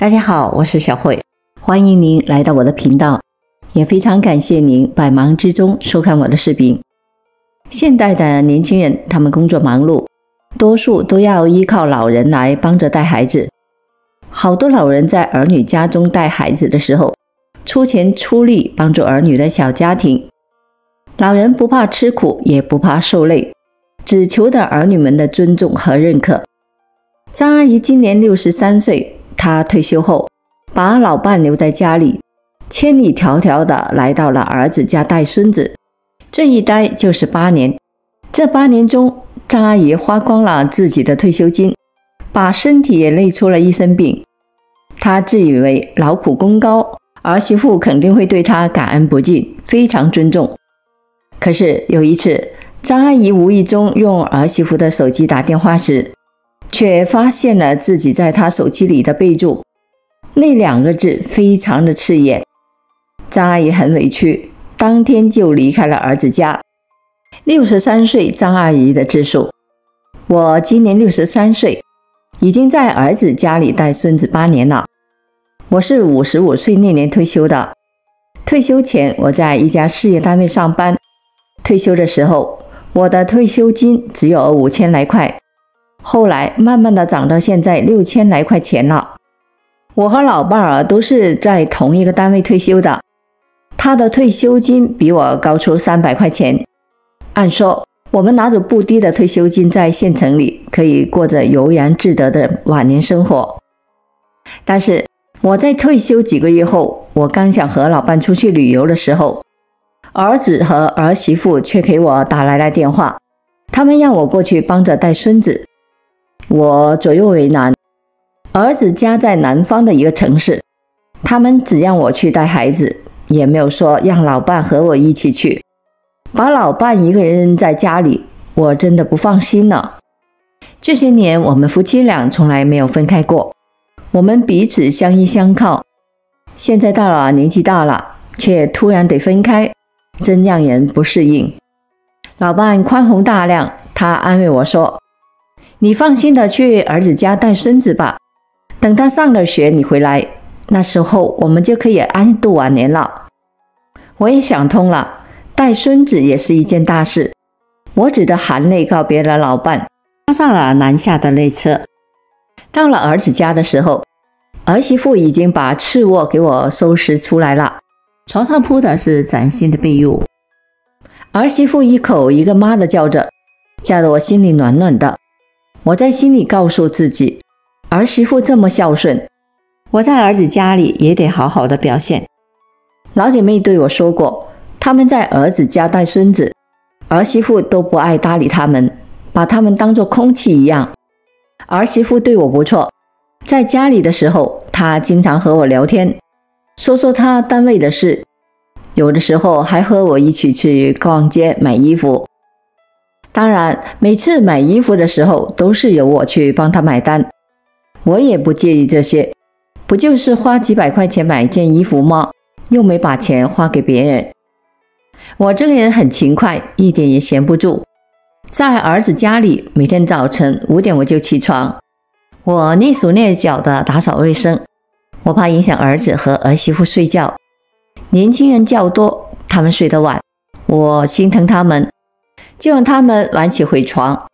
大家好，我是小慧，欢迎您来到我的频道，也非常感谢您百忙之中收看我的视频。现代的年轻人，他们工作忙碌，多数都要依靠老人来帮着带孩子。好多老人在儿女家中带孩子的时候，出钱出力帮助儿女的小家庭。老人不怕吃苦，也不怕受累，只求得儿女们的尊重和认可。张阿姨今年63岁，她退休后把老伴留在家里，千里迢迢地来到了儿子家带孙子，这一待就是8年。这8年中，张阿姨花光了自己的退休金，把身体也累出了一身病。她自以为劳苦功高，儿媳妇肯定会对她感恩不尽，非常尊重。可是有一次，张阿姨无意中用儿媳妇的手机打电话时，却发现了自己在她手机里的备注，那2个字非常的刺眼。张阿姨很委屈，当天就离开了儿子家。63岁张阿姨的自述：我今年63岁，已经在儿子家里带孙子8年了。我是55岁那年退休的，退休前我在一家事业单位上班，退休的时候我的退休金只有5000来块，后来慢慢的涨到现在6000来块钱了。我和老伴儿都是在同一个单位退休的，他的退休金比我高出300块钱。按说我们拿着不低的退休金在县城里可以过着悠然自得的晚年生活。但是我在退休几个月后，我刚想和老伴出去旅游的时候，儿子和儿媳妇却给我打来了电话，他们让我过去帮着带孙子。我左右为难，儿子家在南方的一个城市，他们只让我去带孩子，也没有说让老伴和我一起去。把老伴一个人扔在家里，我真的不放心了。这些年我们夫妻俩从来没有分开过，我们彼此相依相靠。现在到了年纪大了，却突然得分开，真让人不适应。老伴宽宏大量，他安慰我说，你放心的去儿子家带孙子吧，等他上了学你回来，那时候我们就可以安度晚年了。我也想通了，带孙子也是一件大事。我只得含泪告别了老伴，搭上了南下的列车。到了儿子家的时候，儿媳妇已经把次卧给我收拾出来了，床上铺的是崭新的被褥。儿媳妇一口一个妈的叫着，叫得我心里暖暖的。我在心里告诉自己，儿媳妇这么孝顺，我在儿子家里也得好好的表现。老姐妹对我说过，他们在儿子家带孙子，儿媳妇都不爱搭理他们，把他们当作空气一样。儿媳妇对我不错，在家里的时候，她经常和我聊天，说说她单位的事，有的时候还和我一起去逛街买衣服。当然，每次买衣服的时候都是由我去帮她买单，我也不介意这些，不就是花几百块钱买一件衣服吗？又没把钱花给别人。我这个人很勤快，一点也闲不住。在儿子家里，每天早晨5点我就起床，我蹑手蹑脚的打扫卫生，我怕影响儿子和儿媳妇睡觉。年轻人较多，他们睡得晚，我心疼他们，就让他们晚起回床。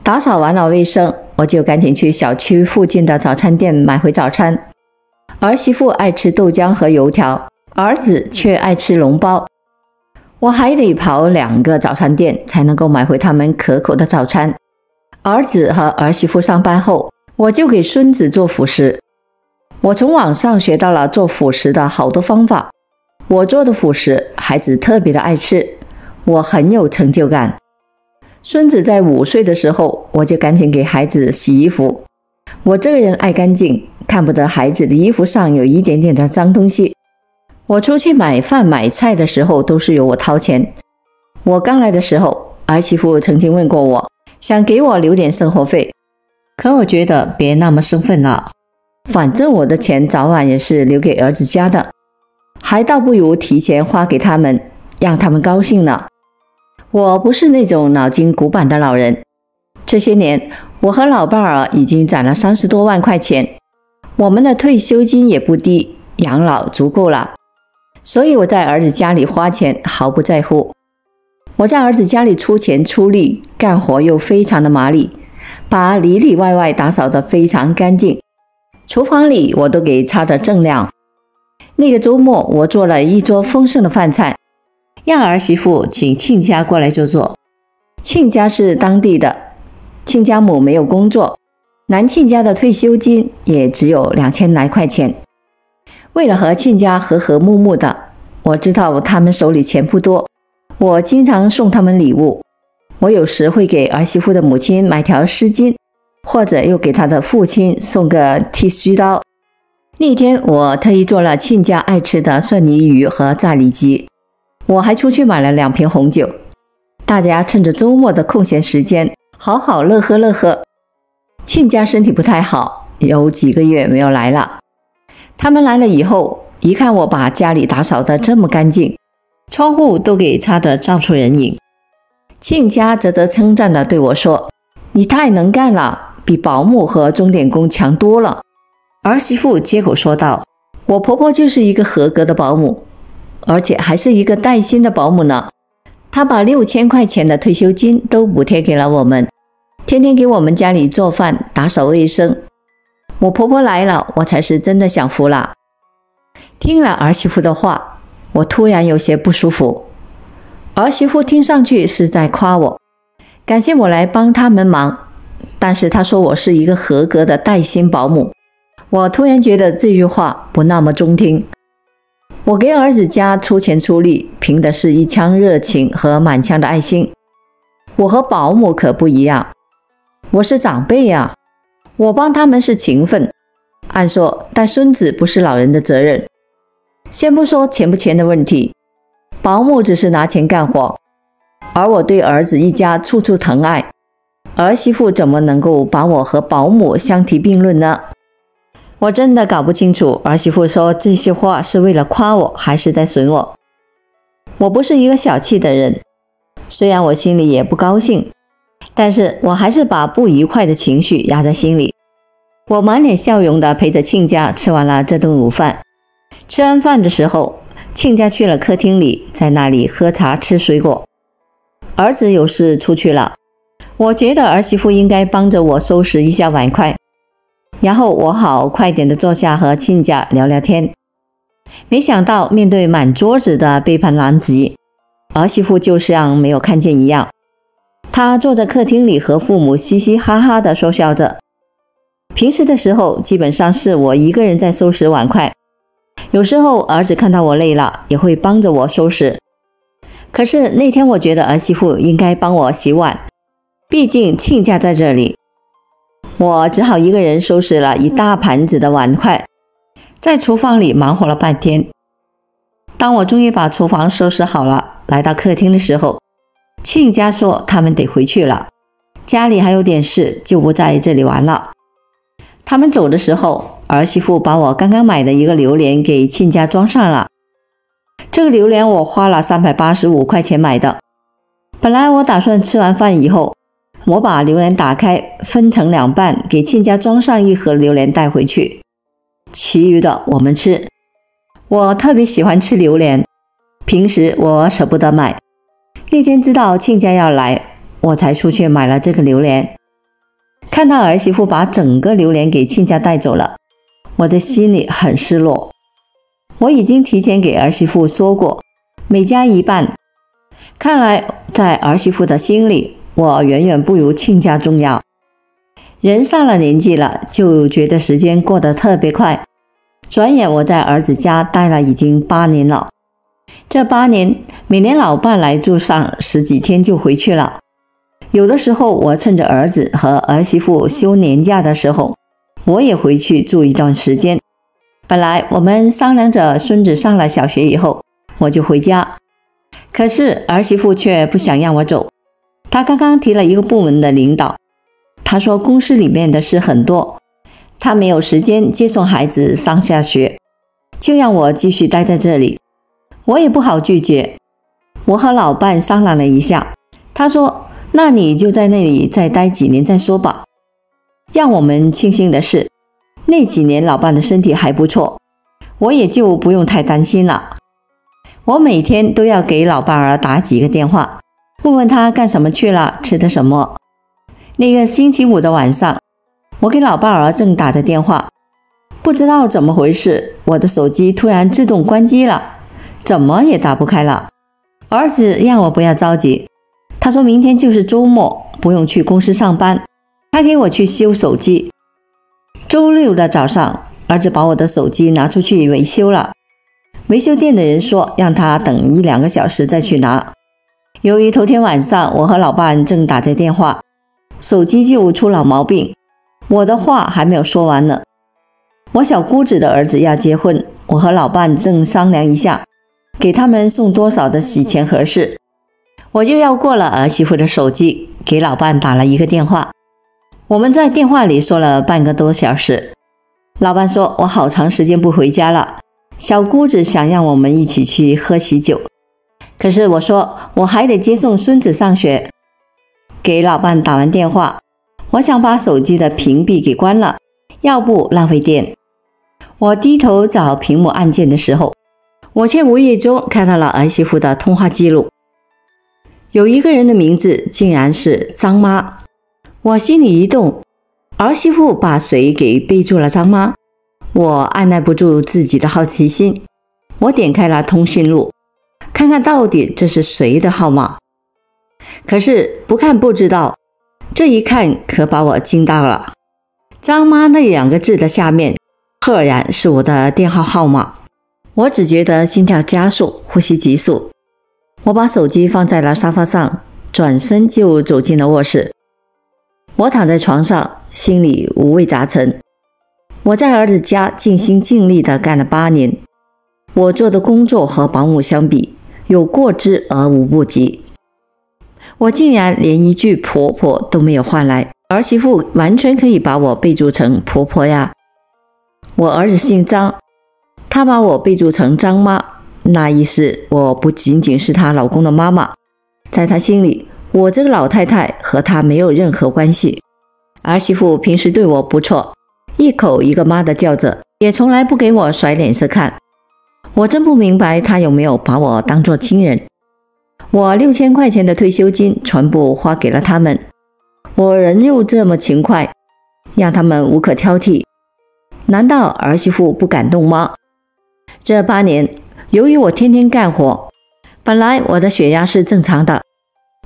打扫完了卫生，我就赶紧去小区附近的早餐店买回早餐。儿媳妇爱吃豆浆和油条，儿子却爱吃笼包。我还得跑2个早餐店才能够买回他们可口的早餐。儿子和儿媳妇上班后，我就给孙子做辅食。我从网上学到了做辅食的好多方法，我做的辅食孩子特别的爱吃，我很有成就感。孙子在5岁的时候，我就赶紧给孩子洗衣服。我这个人爱干净，看不得孩子的衣服上有一点点的脏东西。我出去买饭买菜的时候都是由我掏钱。我刚来的时候，儿媳妇曾经问过我，想给我留点生活费，可我觉得别那么生分了，反正我的钱早晚也是留给儿子家的，还倒不如提前花给他们，让他们高兴呢。我不是那种脑筋古板的老人，这些年我和老伴儿已经攒了30多万块钱，我们的退休金也不低，养老足够了，所以我在儿子家里花钱毫不在乎。我在儿子家里出钱出力，干活又非常的麻利，把里里外外打扫得非常干净，厨房里我都给擦得锃亮。那个周末我做了一桌丰盛的饭菜，让儿媳妇请亲家过来就坐。亲家是当地的，亲家母没有工作，男亲家的退休金也只有2000来块钱。为了和亲家和和睦睦的，我知道他们手里钱不多，我经常送他们礼物。我有时会给儿媳妇的母亲买条湿巾，或者又给她的父亲送个剃须刀。那天我特意做了亲家爱吃的蒜泥鱼和炸里脊，我还出去买了2瓶红酒。大家趁着周末的空闲时间，好好乐呵乐呵。亲家身体不太好，有几个月没有来了。他们来了以后，一看我把家里打扫得这么干净，窗户都给擦得照出人影。亲家啧啧称赞地对我说：“你太能干了，比保姆和钟点工强多了。”儿媳妇接口说道：“我婆婆就是一个合格的保姆，而且还是一个带薪的保姆呢。她把6000块钱的退休金都补贴给了我们，天天给我们家里做饭、打扫卫生。我婆婆来了，我才是真的享福了。”听了儿媳妇的话，我突然有些不舒服。儿媳妇听上去是在夸我，感谢我来帮他们忙，但是她说我是一个合格的带薪保姆，我突然觉得这句话不那么中听。我给儿子家出钱出力，凭的是一腔热情和满腔的爱心。我和保姆可不一样，我是长辈呀，我帮他们是情分。按说带孙子不是老人的责任。先不说钱不钱的问题，保姆只是拿钱干活，而我对儿子一家处处疼爱，儿媳妇怎么能够把我和保姆相提并论呢？我真的搞不清楚儿媳妇说这些话是为了夸我，还是在损我。我不是一个小气的人，虽然我心里也不高兴，但是我还是把不愉快的情绪压在心里。我满脸笑容地陪着亲家吃完了这顿午饭。吃完饭的时候，亲家去了客厅里，在那里喝茶吃水果。儿子有事出去了，我觉得儿媳妇应该帮着我收拾一下碗筷，然后我好快点的坐下和亲家聊聊天。没想到面对满桌子的杯盘狼藉，儿媳妇就像没有看见一样。她坐在客厅里和父母嘻嘻哈哈的说笑着。平时的时候基本上是我一个人在收拾碗筷，有时候儿子看到我累了也会帮着我收拾。可是那天我觉得儿媳妇应该帮我洗碗，毕竟亲家在这里。我只好一个人收拾了一大盘子的碗筷，在厨房里忙活了半天。当我终于把厨房收拾好了，来到客厅的时候，亲家说他们得回去了，家里还有点事，就不在这里玩了。他们走的时候，儿媳妇把我刚刚买的一个榴莲给亲家装上了。这个榴莲我花了385块钱买的。本来我打算吃完饭以后，我把榴莲打开，分成2半，给亲家装上1盒榴莲带回去，其余的我们吃。我特别喜欢吃榴莲，平时我舍不得买。那天知道亲家要来，我才出去买了这个榴莲。看到儿媳妇把整个榴莲给亲家带走了，我的心里很失落。我已经提前给儿媳妇说过，每家1半。看来在儿媳妇的心里，我远远不如亲家重要。人上了年纪了，就觉得时间过得特别快。转眼我在儿子家待了已经8年了。这8年，每年老伴来住上10几天就回去了。有的时候我趁着儿子和儿媳妇休年假的时候，我也回去住一段时间。本来我们商量着孙子上了小学以后我就回家，可是儿媳妇却不想让我走。她刚刚提了一个部门的领导，她说公司里面的事很多，她没有时间接送孩子上下学，就让我继续待在这里。我也不好拒绝，我和老伴商量了一下，他说那你就在那里再待几年再说吧。让我们庆幸的是，那几年老伴的身体还不错，我也就不用太担心了。我每天都要给老伴儿打几个电话，问问他干什么去了，吃的什么。那个星期五的晚上，我给老伴儿正打着电话，不知道怎么回事，我的手机突然自动关机了，怎么也打不开了。儿子让我不要着急，他说明天就是周末，不用去公司上班，他给我去修手机。周六的早上，儿子把我的手机拿出去维修了，维修店的人说让他等1-2个小时再去拿。由于头天晚上我和老伴正打着电话，手机就出了毛病，我的话还没有说完呢。我小姑子的儿子要结婚，我和老伴正商量一下给他们送多少的喜钱合适，我就要过了儿媳妇的手机，给老伴打了一个电话。我们在电话里说了半个多小时，老伴说我好长时间不回家了，小姑子想让我们一起去喝喜酒，可是我说我还得接送孙子上学。给老伴打完电话，我想把手机的屏蔽给关了，要不浪费电。我低头找屏幕按键的时候，我却无意中看到了儿媳妇的通话记录，有一个人的名字竟然是张妈。我心里一动，儿媳妇把谁给备注了张妈？我按耐不住自己的好奇心，我点开了通讯录，看看到底这是谁的号码。可是不看不知道，这一看可把我惊到了。张妈那2个字的下面，赫然是我的电话号码。我只觉得心跳加速，呼吸急速。我把手机放在了沙发上，转身就走进了卧室。我躺在床上，心里五味杂陈。我在儿子家尽心尽力地干了8年，我做的工作和保姆相比，有过之而无不及。我竟然连一句婆婆都没有换来，儿媳妇完全可以把我备注成婆婆呀。我儿子姓张，他把我备注成张妈，那意思我不仅仅是她老公的妈妈，在他心里，我这个老太太和他没有任何关系。儿媳妇平时对我不错，一口一个妈的叫着，也从来不给我甩脸色看。我真不明白她有没有把我当作亲人。我6000块钱的退休金全部花给了他们，我人又这么勤快，让他们无可挑剔，难道儿媳妇不感动吗？这8年，由于我天天干活，本来我的血压是正常的，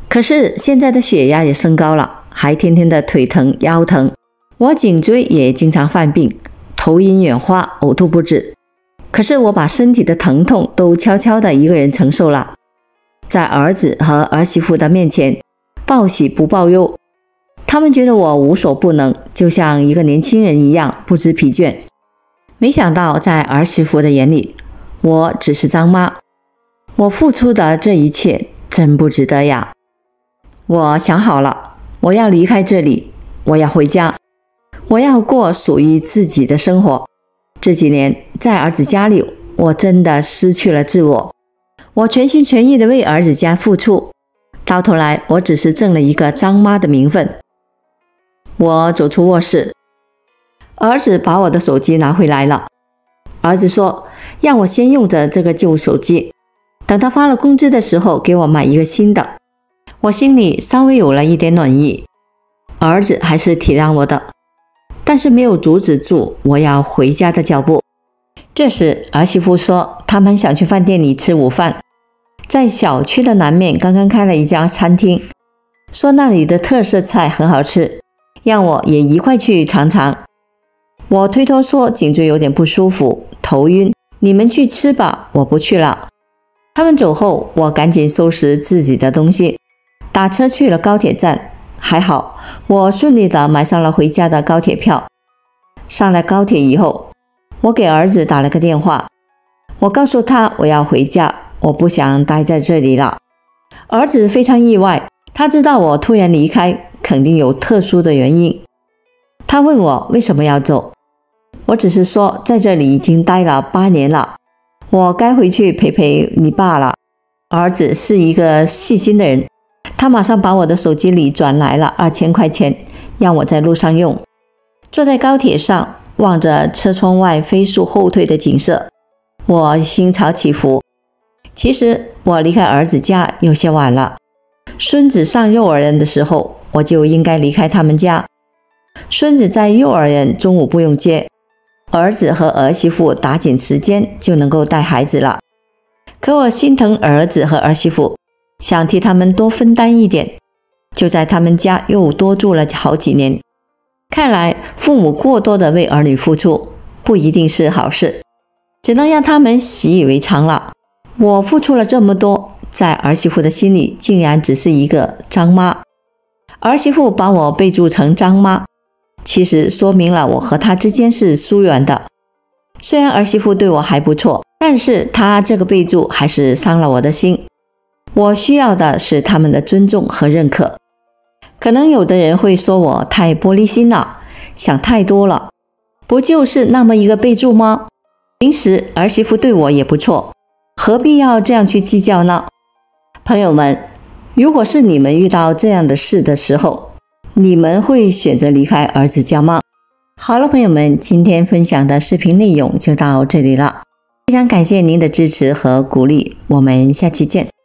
可是现在的血压也升高了，还天天的腿疼腰疼，我颈椎也经常犯病，头晕眼花，呕吐不止。可是我把身体的疼痛都悄悄的一个人承受了，在儿子和儿媳妇的面前报喜不报忧，他们觉得我无所不能，就像一个年轻人一样不知疲倦。没想到在儿媳妇的眼里，我只是张妈，我付出的这一切真不值得呀。我想好了，我要离开这里，我要回家，我要过属于自己的生活。这几年在儿子家里，我真的失去了自我，我全心全意地为儿子家付出，到头来我只是挣了一个张妈的名分。我走出卧室，儿子把我的手机拿回来了。儿子说让我先用着这个旧手机，等他发了工资的时候给我买一个新的。我心里稍微有了一点暖意，儿子还是体谅我的，但是没有阻止住我要回家的脚步。这时儿媳妇说他们想去饭店里吃午饭，在小区的南面刚刚开了一家餐厅，说那里的特色菜很好吃，让我也一块去尝尝。我推脱说颈椎有点不舒服，头晕，你们去吃吧，我不去了。他们走后，我赶紧收拾自己的东西，打车去了高铁站。还好我顺利地买上了回家的高铁票。上了高铁以后，我给儿子打了个电话，我告诉他我要回家，我不想待在这里了。儿子非常意外，他知道我突然离开肯定有特殊的原因，他问我为什么要走。我只是说在这里已经待了8年了，我该回去陪陪你爸了。儿子是一个细心的人，他马上把我的手机里转来了2000块钱，让我在路上用。坐在高铁上，望着车窗外飞速后退的景色，我心潮起伏。其实我离开儿子家有些晚了，孙子上幼儿园的时候，我就应该离开他们家。孙子在幼儿园中午不用接，儿子和儿媳妇打紧时间就能够带孩子了。可我心疼儿子和儿媳妇，想替他们多分担一点，就在他们家又多住了好几年。看来父母过多的为儿女付出不一定是好事，只能让他们习以为常了。我付出了这么多，在儿媳妇的心里竟然只是一个张妈。儿媳妇把我备注成张妈，其实说明了我和她之间是疏远的。虽然儿媳妇对我还不错，但是她这个备注还是伤了我的心。我需要的是他们的尊重和认可。可能有的人会说我太玻璃心了，想太多了，不就是那么一个备注吗？平时儿媳妇对我也不错，何必要这样去计较呢？朋友们，如果是你们遇到这样的事的时候，你们会选择离开儿子家吗？好了，朋友们，今天分享的视频内容就到这里了，非常感谢您的支持和鼓励，我们下期见。